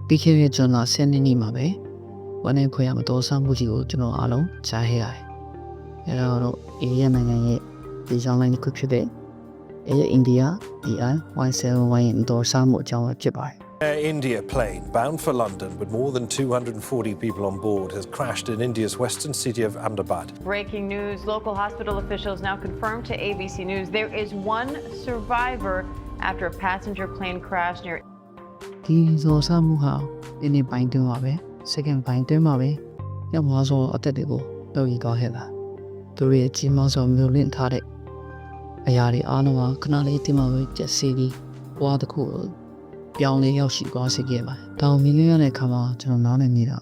ပြီးခဲ့တဲ့ကျွန်တော်10နှစ်နီးမှာပဲဝမ်းနဲ့ခွဲရမတော်ဆမှုကြီးကိုကျွန်တော်အားလုံးကြားခဲ့ရတယ်။အဲတော့အိန္ဒိယနိုင်ငံရဲ့ဒီကြောင်းလိုင်းတစ်ခုဖြစ်တဲ့အိန္ဒိယ DI-171 ရဲ့တော်ဆမှုအကြောင်းဖြစ်ပါတယ်။ Air India plane bound for London with more than 240 people on board has crashed in India's western city of Ahmedabad. Breaking news, local hospital officials now confirmed to ABC News there is one survivor after a passenger plane crashed near ဒီဇော်ဆမှုဟာဒီနေ့ပိုင်းတွင်းမှာပဲ second ပိုင်းတွင်းမှာပဲညမစောအသက်တွေကိုတော့ရီကောင်းခဲ့တာသူတို့ရဲ့ကြီးမားစွာမျိုးလင့်ထားတဲ့အရာတွေအားလုံးကခဏလေးတင်မှာပဲကျက်စီပြီးဘွားတစ်ခုပြောင်းလဲရောက်ရှိသွားစေခဲ့ပါတယ်။တောင်မြင်ရတဲ့အခါမှာကျွန်တော်နားနေနေတာ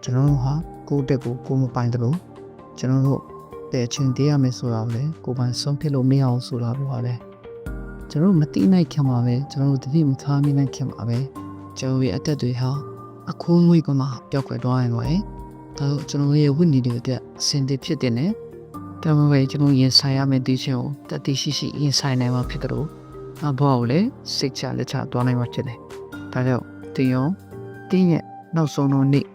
ကျွန်တော်တို့ဟာကိုယ့်တက်ကိုမပိုင်တယ်လို့ကျွန်တော်တို့တဲ့ချင်းတရားမယ်ဆိုတာလေကိုပိုင်ဆုံးဖြစ်လို့မရအောင်ဆိုတာလို့ပါလေကျွန်တော်မတိနိုင်ခင်မှာပဲကျွန်တော်တို့တတိမထားမိနိုင်ခင်မှာပဲကျွန်တော်ရဲ့အသက်တွေဟာအခုငွေကမှပျောက်ကွယ်သွားရင်ပဲဒါတို့ကျွန်တော်ရဲ့ဝိညာဉ်တွေအတွက်အစင်တဖြစ်တဲ့နဲ့ဒါမှမဟုတ်ကျွန်တော်ရင်ဆိုင်ရမယ့်တည်ခြင်းကိုတတိရှိရင်ဆိုင်နိုင်မှာဖြစ်တယ်လို့အဘောကိုလည်းစိတ်ချလက်ချသွားနိုင်မှာဖြစ်တယ်။ဒါကြောင့်တင်းရဲ့နောက်ဆုံးတော့နေ့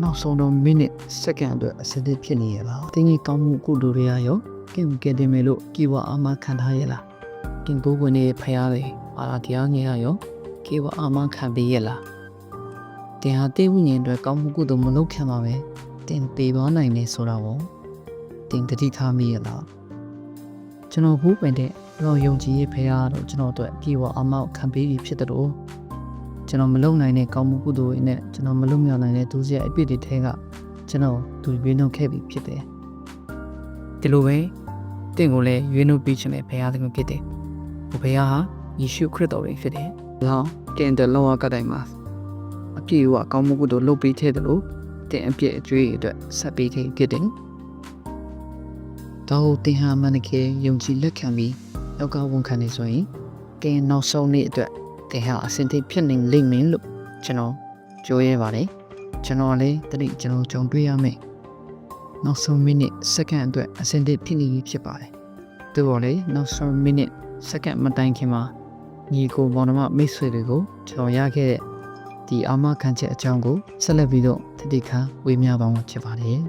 နောက်ဆုံးတော့မိနစ်စက္ကန့်အတွက်အစင်တဖြစ်နေရလား။တင်းကြီးကောင်းမှုကုသိုလ်တွေရောကင်ကဲတယ်မယ်လို့ကြေဝအာမခံထားရလား။ကင်ကိုယ်ဝင်နေဖရားလေအာတရားငယ်ရောကြေဝအာမခံပေးရလား။တင်ဟာတေးဝိညာဉ်အတွက်ကောင်းမှုကုသိုလ်မလုပ်ခံပါပဲ။တင်ပေးသွားနိုင်နေဆိုတာကိုတင်တတိထားမိရလား။ကျွန်တော်ဘူးပင်တဲ့တော့ယုံကြည်ရေးဖရားတော့ကျွန်တော်တို့အပြေဝအမောက်ခံပေးပြီးဖြစ်တယ်လို့ကျွန်တော်မလုံနိုင်တဲ့ကောင်းမှုကုသိုလ်တွေနဲ့ကျွန်တော်မလုံမြောက်နိုင်တဲ့ဒုစရိုက်အပြစ်တွေထဲကကျွန်တော်သူရွေးနှုတ်ခဲ့ပြီးဖြစ်တယ်ဒီလိုပဲတင့်ကိုလည်းရွေးနှုတ်ပြီးချင်တဲ့ဖရားသခင်ဖြစ်တယ်ဟိုဖရားဟာယေရှုခရစ်တော်ပဲဖြစ်တယ်ဒါတင်တဲ့လောကတိုင်းမှာအပြေဝကောင်းမှုကုသိုလ်လုပ်ပေးခဲ့တယ်လို့တင်အပြစ်အကျွေးအတွက်ဆက်ပေးခဲ့ဖြစ်တယ်တော့တင်ဟာမနကေယုံကြည်လက်ခံပြီးနောက်ကဝန်ခံနေဆိုရင်တင်နောက်ဆုံးနေ့အတွက်တင်ဟာအစင်တိဖြစ်နေလိမ့်မယ်လို့ကျွန်တော်ကြိုးရဲပါတယ်ကျွန်တော်လည်းတတိကျွန်တော်ကြုံတွေ့ရမယ်နောက်ဆုံးမိနစ်စက္ကန့်အတွက်အစင်တိဖြစ်နေပြီဖြစ်ပါတယ်သူပေါ်လေနောက်ဆုံးမိနစ်စက္ကန့်မတိုင်ခင်မှာညီကိုဘောင်တော်မိတ်ဆွေတွေကိုကျွန်တော်ရခဲ့တဲ့ဒီအာမခံချက်အကြောင်းကိုဆက်လက်ပြီးတော့တတိခါဝေမျှပါမှာဖြစ်ပါတယ်